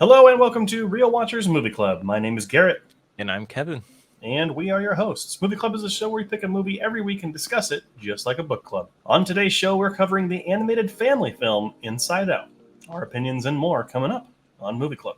Hello and welcome to Real Watchers Movie Club. My name is Garrett. And I'm Kevin. And we are your hosts. Movie Club is a show where we pick a movie every week and discuss it, just like a book club. On today's show, we're covering the animated family film Inside Out. Our opinions and more coming up on Movie Club.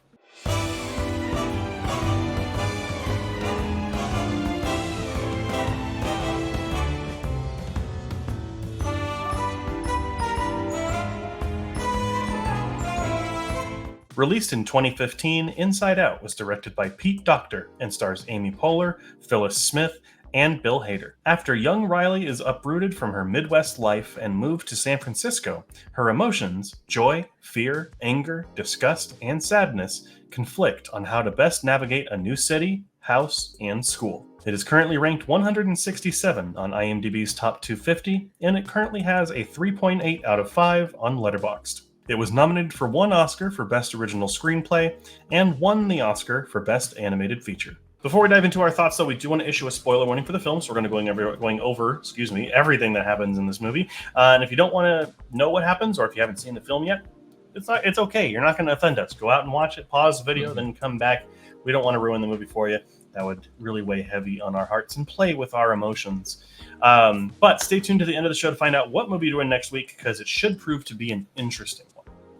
Released in 2015, Inside Out was directed by Pete Docter and stars Amy Poehler, Phyllis Smith, and Bill Hader. After young Riley is uprooted from her Midwest life and moved to San Francisco, her emotions, joy, fear, anger, disgust, and sadness conflict on how to best navigate a new city, house, and school. It is currently ranked 167 on IMDb's Top 250, and it currently has a 3.8 out of 5 on Letterboxd. It was nominated for 1 Oscar for Best Original Screenplay and won the Oscar for Best Animated Feature. Before we dive into our thoughts, though, we do want to issue a spoiler warning for the film, so we're going to be going over everything that happens in this movie. And if you don't want to know what happens, or if you haven't seen the film yet, it's okay. You're not going to offend us. Go out and watch it, pause the video, then come back. We don't want to ruin the movie for you. That would really weigh heavy on our hearts and play with our emotions. But stay tuned to the end of the show to find out what movie we're doing next week, because it should prove to be an interesting one.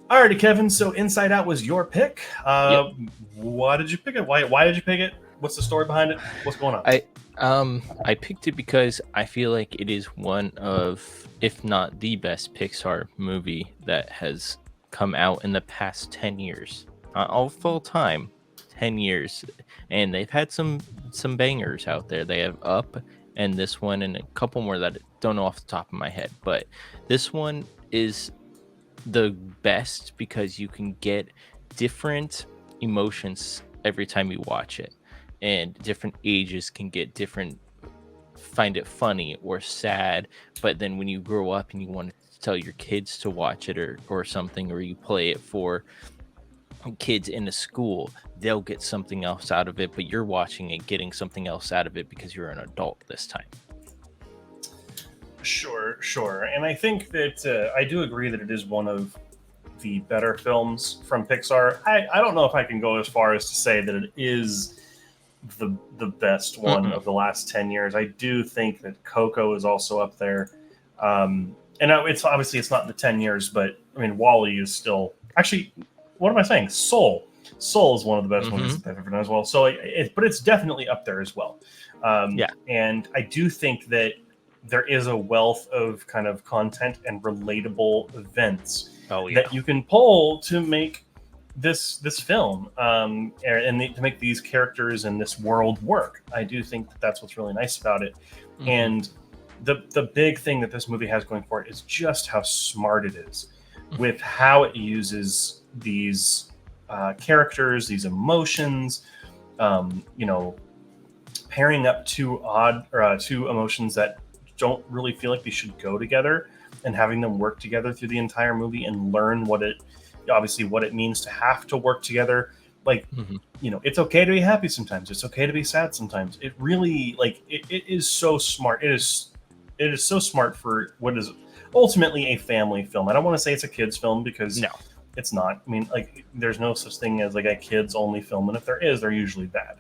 Alrighty, Kevin. So Inside Out was your pick. Yep. Why did you pick it? Why did you pick it? What's the story behind it? What's going on? I picked it because I feel like it is one of, if not the best Pixar movie that has come out in the past 10 years. All full time, 10 years. And they've had some bangers out there. They have Up and this one and a couple more that I don't know off the top of my head. But this one is the best because you can get different emotions every time you watch it, and different ages can get different, find it funny or sad, but then when you grow up and you want to tell your kids to watch it or something, or you play it for kids in a school, they'll get something else out of it, but you're watching it getting something else out of it because you're an adult this time. Sure. And I think that I do agree that it is one of the better films from Pixar. I don't know if I can go as far as to say that it is the best one of the last 10 years. I do think that Coco is also up there. And it's obviously it's not the 10 years, but I mean, WALL-E is still actually, what am I saying? Soul is one of the best ones that I've ever done as well. So but it's definitely up there as well. And I do think that there is a wealth of kind of content and relatable events that you can pull to make this film and to make these characters and this world work. I do think that that's what's really nice about it. And the big thing that this movie has going for it is just how smart it is with how it uses these characters, these emotions, pairing up two emotions that don't really feel like they should go together, and having them work together through the entire movie and learn what it means to have to work together. Like, it's okay to be happy sometimes. It's okay to be sad sometimes. It really, it is so smart. It is so smart for what is ultimately a family film. I don't want to say it's a kid's film because it's not. I mean, there's no such thing as a kids only film. And if there is, they're usually bad.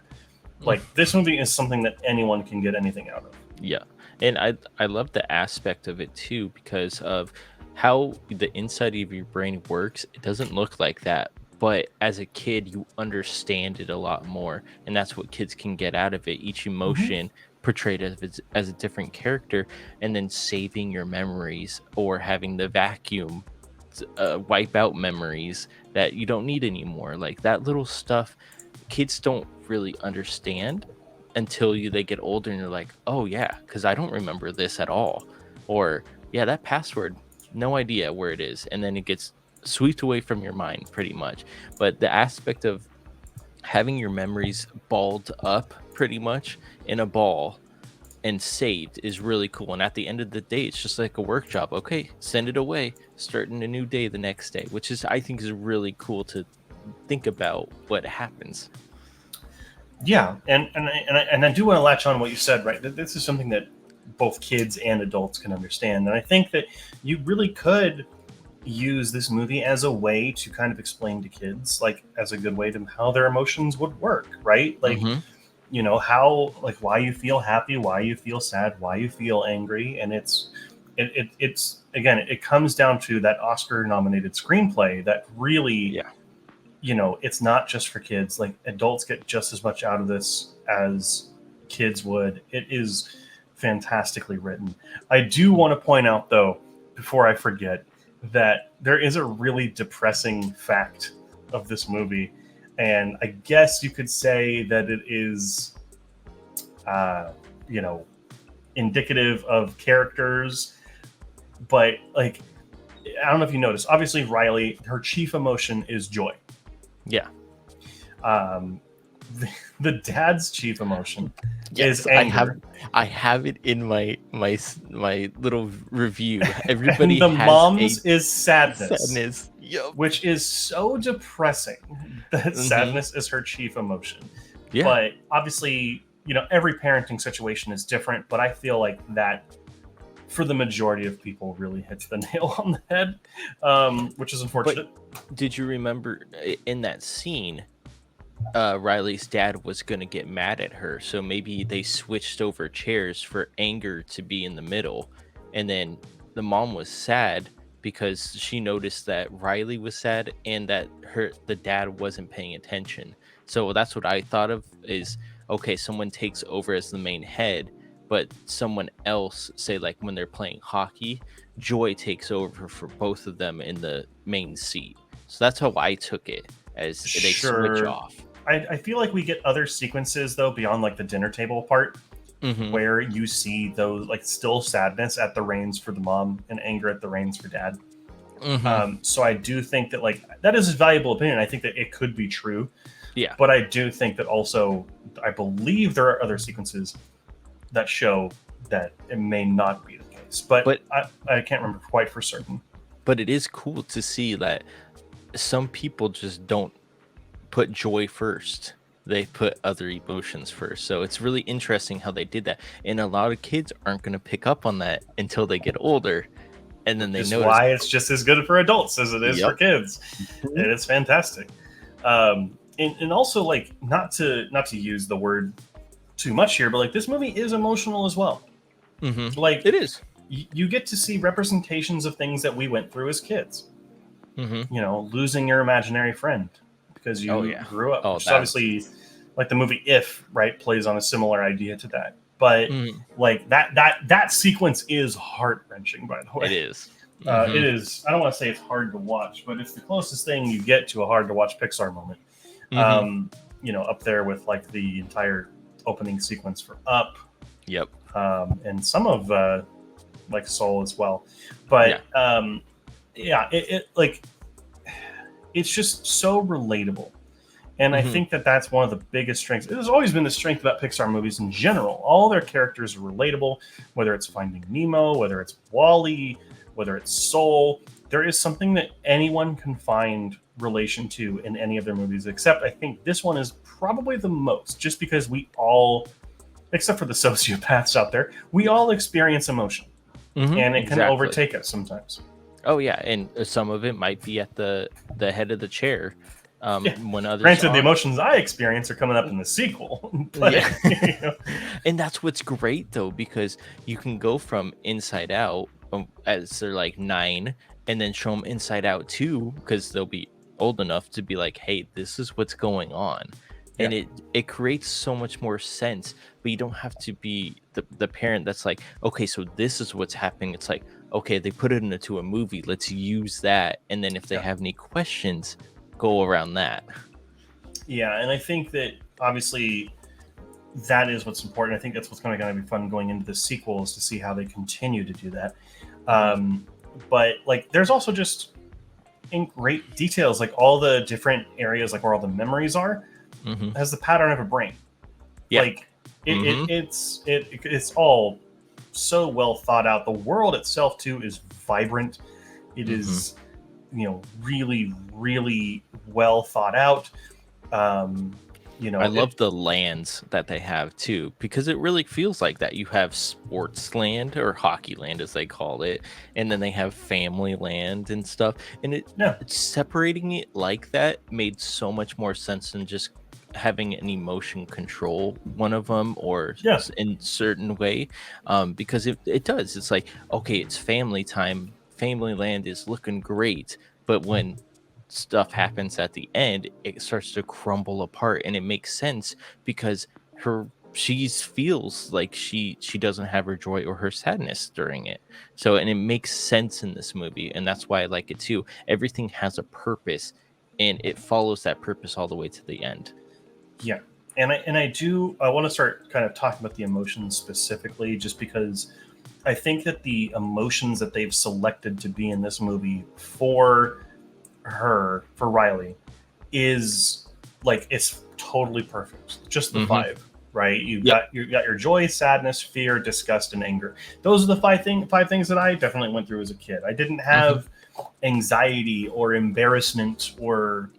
This movie is something that anyone can get anything out of. Yeah. And I love the aspect of it too, because of how the inside of your brain works. It doesn't look like that, but as a kid, you understand it a lot more. And that's what kids can get out of it. Each emotion portrayed as a different character, and then saving your memories or having the vacuum wipe out memories that you don't need anymore. Like that little stuff, kids don't really understand until they get older and you're like, oh yeah, because I don't remember this at all. Or yeah, that password, no idea where it is. And then it gets swept away from your mind pretty much. But the aspect of having your memories balled up pretty much in a ball and saved is really cool. And at the end of the day, it's just like a work job. Okay, send it away, starting a new day the next day, which is, I think, is really cool to think about what happens. Yeah, and I do want to latch on what you said, right? This is something that both kids and adults can understand. And I think that you really could use this movie as a way to kind of explain to kids, like as a good way to how their emotions would work, right? Like, Mm-hmm. how, like, why you feel happy, why you feel sad, why you feel angry. And it's again, it comes down to that Oscar nominated screenplay that really, Yeah. it's not just for kids. Like, adults get just as much out of this as kids would. It is fantastically written. I do want to point out, though, before I forget, that there is a really depressing fact of this movie. And I guess you could say that it is, uh, you know, indicative of characters. But, like, I don't know if you noticed, obviously, Riley, her chief emotion is joy. Yeah. Um, the dad's chief emotion Yes, is anger. I have it in my little review. And Everybody the has a mom's is sadness, sadness. Yup. which is so depressing that Mm-hmm. sadness is her chief emotion. Yeah. But obviously, every parenting situation is different, but I feel like that, for the majority of people, really hits the nail on the head, which is unfortunate. Did you remember in that scene, Riley's dad was going to get mad at her, so maybe they switched over chairs for anger to be in the middle, and then the mom was sad because she noticed that Riley was sad and that the dad wasn't paying attention. So that's what I thought of is, okay, someone takes over as the main head, but someone else, say like when they're playing hockey, Joy takes over for both of them in the main seat. So that's how I took it, as they switch Sure. off. I feel like we get other sequences, though, beyond like the dinner table part, Mm-hmm. where you see those, like, still sadness at the reins for the mom and anger at the reins for dad. Mm-hmm. So I do think that, like, that is a valuable opinion. I think that it could be true, Yeah. but I do think that also, I believe there are other sequences that show that it may not be the case, but I can't remember quite for certain. But it is cool to see that some people just don't put joy first. They put other emotions first. So it's really interesting how they did that. And a lot of kids aren't going to pick up on that until they get older. And then they Is notice. why it's just as good for adults as it is for kids. Mhm. And it's fantastic. And also, like, not to use the word too much here, but, like, this movie is emotional as well. Mm-hmm. Like, It is. You get to see representations of things that we went through as kids. Mm-hmm. Losing your imaginary friend because you grew up. Which is obviously, like, the movie If, right, plays on a similar idea to that. But like that sequence is heart-wrenching, by the way. It is. It is. I don't want to say it's hard to watch, but it's the closest thing you get to a hard-to-watch Pixar moment. Up there with, like, the entire opening sequence for Up. Yep. And some of like Soul as well. But it like, it's just so relatable. And I think that that's one of the biggest strengths. It has always been the strength about Pixar movies in general. All their characters are relatable, whether it's Finding Nemo, whether it's WALL-E, whether it's Soul. There is something that anyone can find relation to in any of their movies, except I think this one is probably the most, just because we all, except for the sociopaths out there, we all experience emotion. And it can overtake us sometimes. Oh, yeah. And some of it might be at the head of the chair. When others Granted, the emotions I experience are coming up in the sequel. But, And that's what's great, though, because you can go from Inside Out as they're like 9, and then show them Inside Out 2, because they'll be old enough to be like, hey, this is what's going on. And it creates so much more sense, but you don't have to be the parent that's like, okay, so this is what's happening. It's like, okay, they put it into a movie, let's use that, and then if they have any questions, go around that. Yeah, and I think that obviously that is what's important. I think that's what's going to be fun going into the sequels, to see how they continue to do that. But, like, there's also just in great details, like all the different areas, like where all the memories are, has the pattern of a brain. Like it's all so well thought out. The world itself too is vibrant. It is, really, really well thought out. You I know, love the lands that they have too, because it really feels like that. You have sports land or hockey land, as they call it, and then they have family land and stuff. And yeah, it's separating it like that made so much more sense than just having an emotion control one of them or yeah, in certain way, because it does. It's like, okay, it's family time. Family land is looking great, but when stuff happens at the end, it starts to crumble apart, and it makes sense because she feels like she doesn't have her joy or her sadness during it. So, and it makes sense in this movie, and that's why I like it too. Everything has a purpose, and it follows that purpose all the way to the end. yeah. I want to start kind of talking about the emotions specifically, just because I think that the emotions that they've selected to be in this movie for for Riley, is like it's totally perfect. Just the Hmm. five, right? Yep. You got your joy, sadness, fear, disgust, and anger. Those are the five things that I definitely went through as a kid. I didn't Hmm. have anxiety or embarrassment or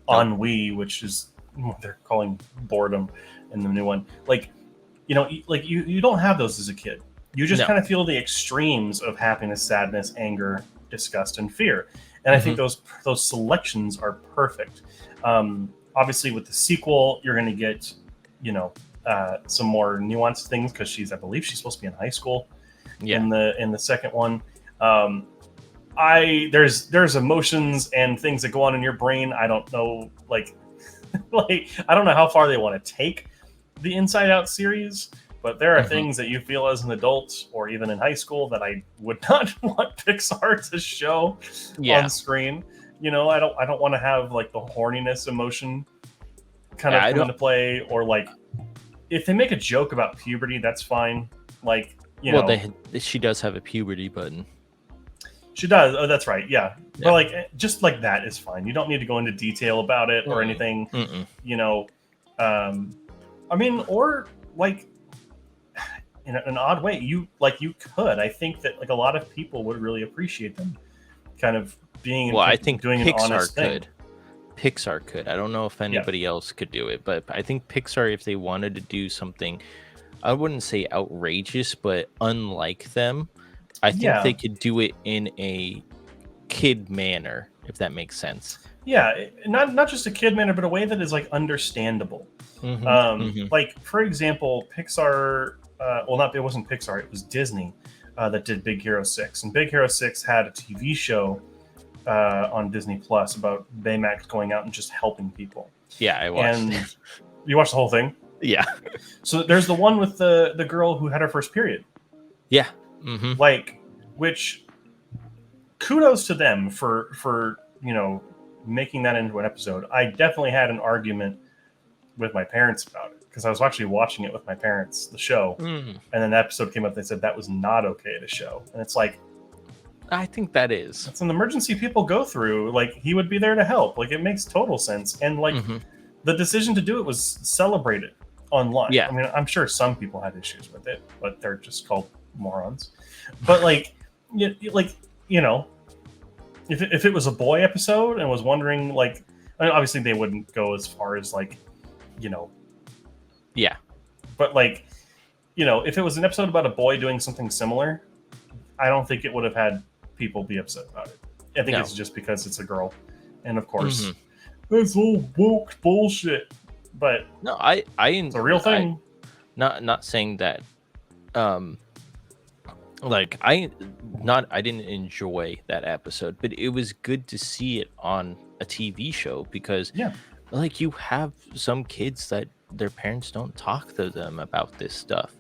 Nope. ennui, which is what they're calling boredom in the new one. Like, you don't have those as a kid. You just No. kind of feel the extremes of happiness, sadness, anger, disgust, and fear. And I think Hmm. those selections are perfect. Obviously, with the sequel, you're going to get, you know, some more nuanced things because I believe she's supposed to be in high school Yeah. in the second one. Um, there's emotions and things that go on in your brain. I don't know, like like I don't know how far they want to take the Inside Out series, but there are Hmm. things that you feel as an adult or even in high school that I would not want Pixar to show on Yeah. screen. I don't want to have like the horniness emotion kind Yeah, of I come don't. into play, or like if they make a joke about puberty, that's fine. Like, Well, she does have a puberty button. she does. Oh, that's right. Yeah. But Yeah. like just like that is fine. You don't need to go into detail about it or Mm-mm. anything, Mm-mm. you know. Um I mean, or like in an odd way, you could. I think that like a lot of people would really appreciate them kind of Well, I think doing an Pixar honest thing. could. Pixar could. I don't know if Yeah. anybody else could do it, but I think Pixar, if they wanted to do something, I wouldn't say outrageous, but unlike them, I think they Yeah. could do it in a kid manner, if that makes sense. Yeah. Not just a kid manner, but a way that is like understandable. Hmm. Hmm. Like for example, Pixar. Well, not it wasn't Pixar. It was Disney that did Big Hero 6, and Big Hero 6 had a TV show on Disney Plus about Baymax going out and just helping people. Yeah, I watched it. And you watched the whole thing. Yeah. So there's the one with the girl who had her first period, Yeah. Hmm. like, which kudos to them for making that into an episode. I definitely had an argument with my parents about it because I was actually watching it with my parents, the show, Mm, and then the episode came up. They said that was not okay to show, and it's like I think that is. it's an emergency people go through. Like he would be there to help. Like it makes total sense, and like Hmm. the decision to do it was celebrated online. Yeah. I mean, I'm sure some people had issues with it, but they're just called morons. But like, like you know, if it was a boy episode and was wondering like, I mean, obviously they wouldn't go as far as like, you know, Yeah. but like, if it was an episode about a boy doing something similar, I don't think it would have had people be upset about it. I think No. it's just because it's a girl, and of course, Hmm. that's all woke bullshit. But No, it's a real I thing. not saying that. Um, like I didn't enjoy that episode, but it was good to see it on a TV show because Yeah, like you have some kids that their parents don't talk to them about this stuff,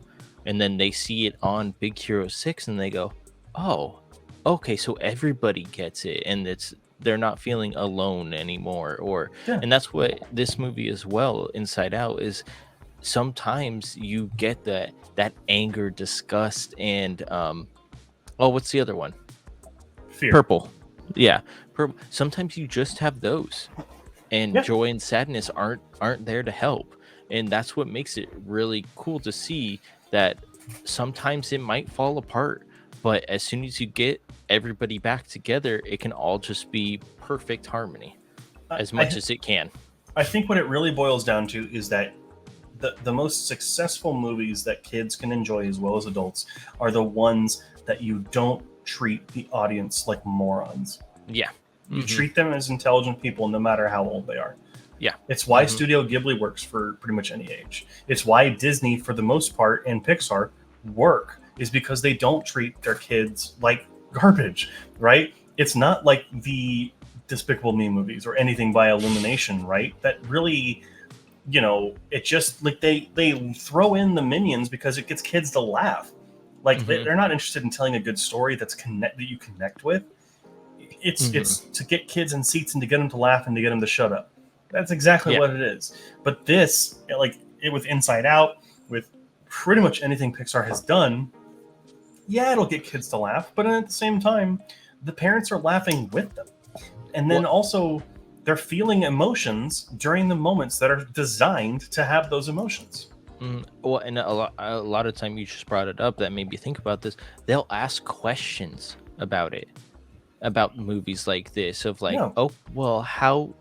and then they see it on Big Hero 6 and they go, "Oh, okay, so everybody gets it and they're not feeling alone anymore." Or yeah. and that's what this movie as well, Inside Out, is sometimes you get that anger, disgust, and oh, what's the other one? Fear. Purple. Yeah, purple. Sometimes you just have those, and Yeah, joy and sadness aren't there to help, and that's what makes it really cool to see that sometimes it might fall apart, but as soon as you get everybody back together, it can all just be perfect harmony I, as much I as it can. I think what it really boils down to is that the most successful movies that kids can enjoy as well as adults are the ones that you don't treat the audience like morons. Yeah. You treat them as intelligent people no matter how old they are. Yeah. It's why Studio Ghibli works for pretty much any age. It's why Disney, for the most part, and Pixar work, is because they don't treat their kids like garbage, right? It's not like the Despicable Me movies or anything by Illumination, right? That really, it just like they throw in the Minions because it gets kids to laugh. Like they're not interested in telling a good story that you connect with. It's to get kids in seats and to get them to laugh and to get them to shut up. That's exactly what it is. But this, like it with Inside Out, with pretty much anything Pixar has done, yeah, it'll get kids to laugh, but at the same time, the parents are laughing with them. And then also they're feeling emotions during the moments that are designed to have those emotions. Well, and a lot of time you just brought it up that made me think about this. They'll ask questions about it, about movies like this, of like, Yeah. oh, well, how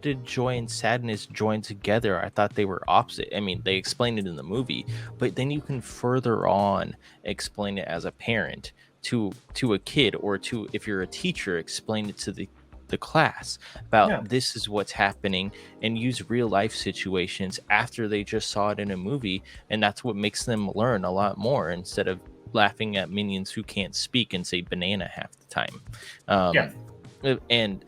did joy and sadness join together? I thought they were opposite. I mean, they explained it in the movie, but then you can further on explain it as a parent to a kid, or to, if you're a teacher, explain it to the class about this is what's happening, and use real life situations after they just saw it in a movie, and that's what makes them learn a lot more, instead of laughing at minions who can't speak and say banana half the time. And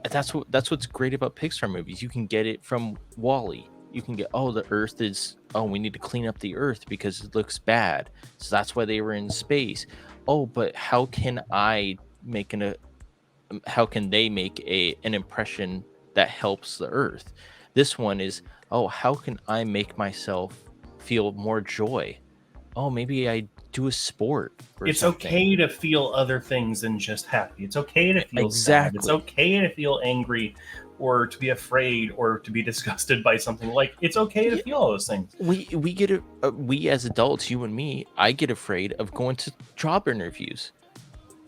that's what's great about Pixar movies. You can get it from Wall-E. You can get, oh, the earth is, oh, we need to clean up the earth because it looks bad, so that's why they were in space. Oh, but how can they make an impression that helps the earth? This one is, oh, how can I make myself feel more joy? Oh, maybe I do a sport or It's something. okay to feel other things than just happy. It's okay to feel sad. It's okay to feel angry, or to be afraid, or to be disgusted by something. Like, it's okay to feel all those things. We get it. We as adults, you and me, I get afraid of going to job interviews.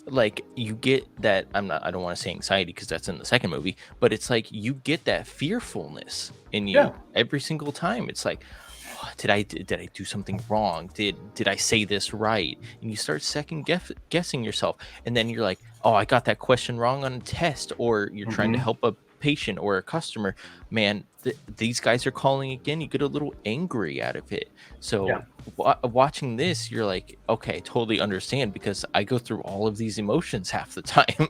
Like, you get that, I don't want to say anxiety because that's in the second movie, but it's like you get that fearfulness in you every single time. It's like, oh, did I do something wrong? Did I say this right? And you start second guessing yourself, and then you're like, oh, I got that question wrong on a test, or you're trying to help a patient or a customer. Man, these guys are calling again. You get a little angry out of it. So watching this, you're like, okay, totally understand, because I go through all of these emotions half the time.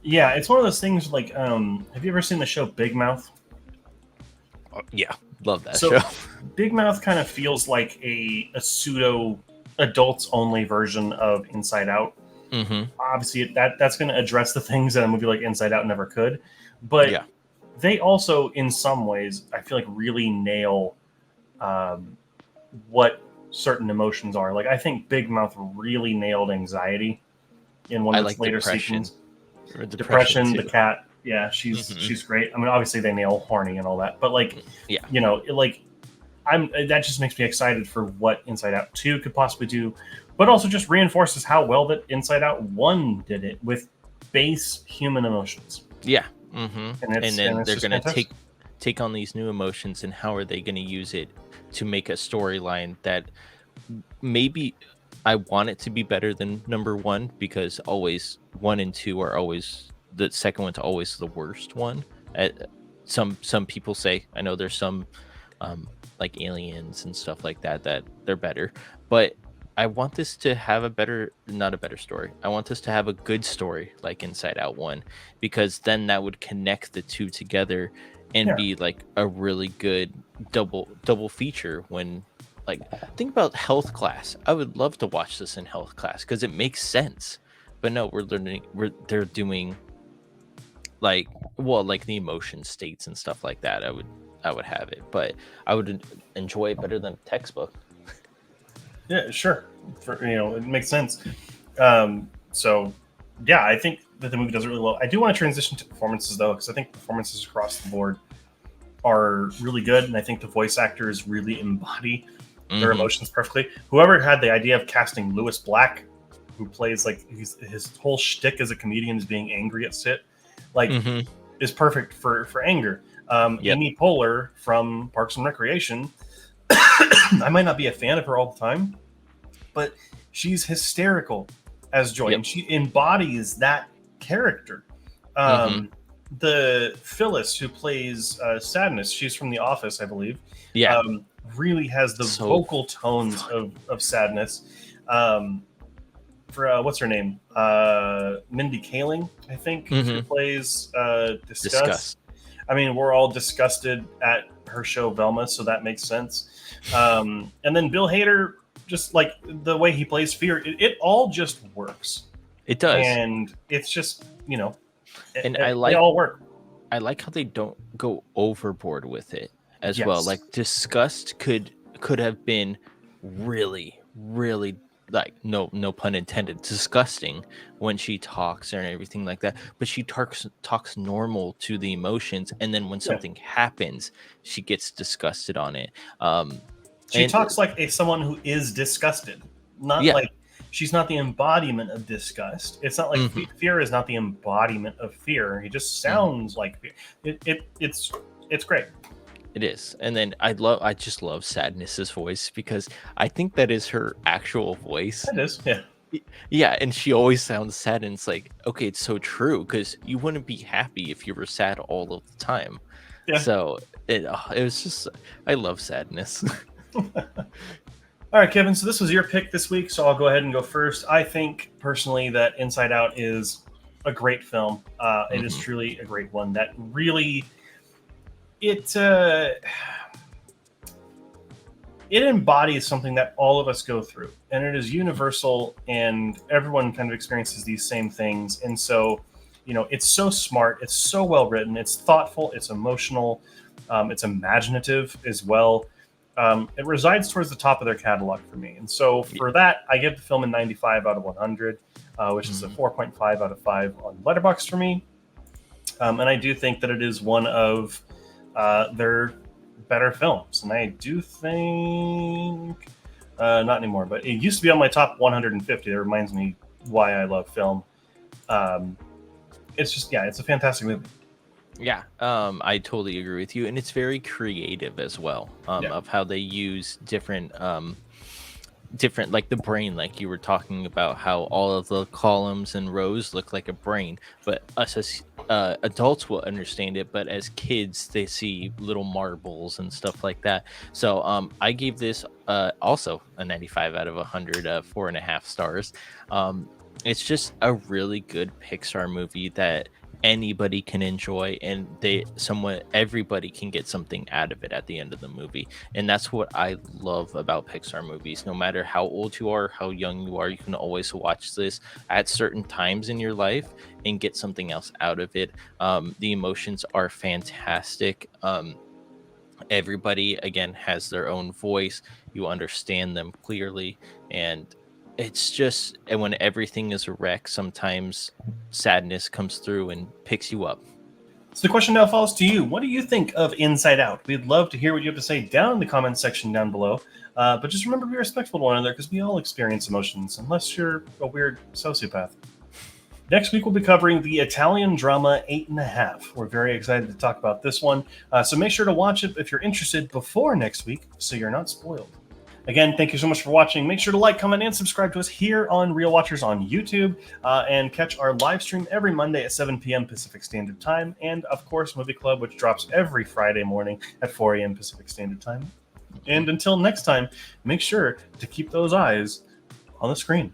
Yeah, it's one of those things like, have you ever seen the show Big Mouth? Yeah, love that show. Big Mouth kind of feels like a pseudo adults only version of Inside Out. Obviously, that's going to address the things that a movie like Inside Out never could, but they also, in some ways, I feel like really nail what certain emotions are. Like, I think Big Mouth really nailed anxiety in one of its later sequences. Depression, the cat. Yeah, she's great. I mean, obviously they nail horny and all that, but like, that just makes me excited for what Inside Out 2 could possibly do, but also just reinforces how well that Inside Out 1 did it with base human emotions. Yeah. And then they're going to take on these new emotions, and how are they going to use it to make a storyline that maybe I want it to be better than number 1, because always 1 and 2 are always, the second one's always the worst one. Some people say, I know there's some like Aliens and stuff like that they're better, but I want this to have not a better story. I want this to have a good story like Inside Out 1, because then that would connect the two together and be like a really good double feature. When, like, think about health class. I would love to watch this in health class because it makes sense. But no, they're doing like the emotion states and stuff like that. I would have it, but I would enjoy it better than textbook. Yeah, sure. It makes sense. So, yeah, I think that the movie does it really well. I do want to transition to performances, though, because I think performances across the board are really good, and I think the voice actors really embody their emotions perfectly. Whoever had the idea of casting Lewis Black, who plays like his whole shtick as a comedian is being angry at Sid, like is perfect for anger. Yep. Amy Poehler from Parks and Recreation. I might not be a fan of her all the time, but she's hysterical as Joy, Yep. and she embodies that character. Mm-hmm. The Phyllis who plays Sadness, she's from The Office, I believe. Yeah. Really has the So vocal tones of Sadness. For what's her name? Mindy Kaling, I think, who plays Disgust. Disgust. I mean, we're all disgusted at her show Velma, so that makes sense. And then Bill Hader, just like the way he plays Fear, it all just works. It does. And it's just, And they all work. I like how they don't go overboard with it as Yes. well. Like Disgust could have been really, really, like, no pun intended, disgusting when she talks and everything like that. But she talks normal to the emotions, and then when something happens, she gets disgusted on it. She talks like someone who is disgusted, not like she's not the embodiment of disgust. It's not like Fear is not the embodiment of fear. He just sounds like fear. It's great. It is. And then I just love Sadness's voice, because I think that is her actual voice. It is, yeah. Yeah, and she always sounds sad, and it's like, okay, it's so true, because you wouldn't be happy if you were sad all of the time. Yeah. So it was just, I love Sadness. All right, Kevin, so this was your pick this week, so I'll go ahead and go first. I think, personally, that Inside Out is a great film. It is truly a great one. That really... It embodies something that all of us go through, and it is universal, and everyone kind of experiences these same things. And so, it's so smart, it's so well written, it's thoughtful, it's emotional, it's imaginative as well. It resides towards the top of their catalog for me. And so for that, I give the film a 95 out of 100, which is a 4.5 out of 5 on Letterboxd for me. And I do think that it is one of their better films. And I do think, not anymore, but it used to be on my top 150. That reminds me why I love film. It's just, it's a fantastic movie. Yeah, I totally agree with you, and it's very creative as well, of how they use different, like the brain, like you were talking about, how all of the columns and rows look like a brain, but us as adults will understand it, but as kids they see little marbles and stuff like that. So I gave this also a 95 out of 100, 4.5 stars. It's just a really good Pixar movie that anybody can enjoy, and everybody can get something out of it at the end of the movie. And that's what I love about Pixar movies. No matter how old you are, how young you are, you can always watch this at certain times in your life and get something else out of it. The emotions are fantastic. Everybody, again, has their own voice. You understand them clearly, and it's just, and when everything is a wreck, sometimes sadness comes through and picks you up. So the question now falls to you. What do you think of Inside Out? We'd love to hear what you have to say down in the comments section down below. But just remember to be respectful to one another, because we all experience emotions, unless you're a weird sociopath. Next week, we'll be covering the Italian drama 8.5. We're very excited to talk about this one. So make sure to watch it if you're interested before next week, so you're not spoiled. Again, thank you so much for watching. Make sure to like, comment, and subscribe to us here on Real Watchers on YouTube, and catch our live stream every Monday at 7 p.m. Pacific Standard Time, and, of course, Movie Club, which drops every Friday morning at 4 a.m. Pacific Standard Time. And until next time, make sure to keep those eyes on the screen.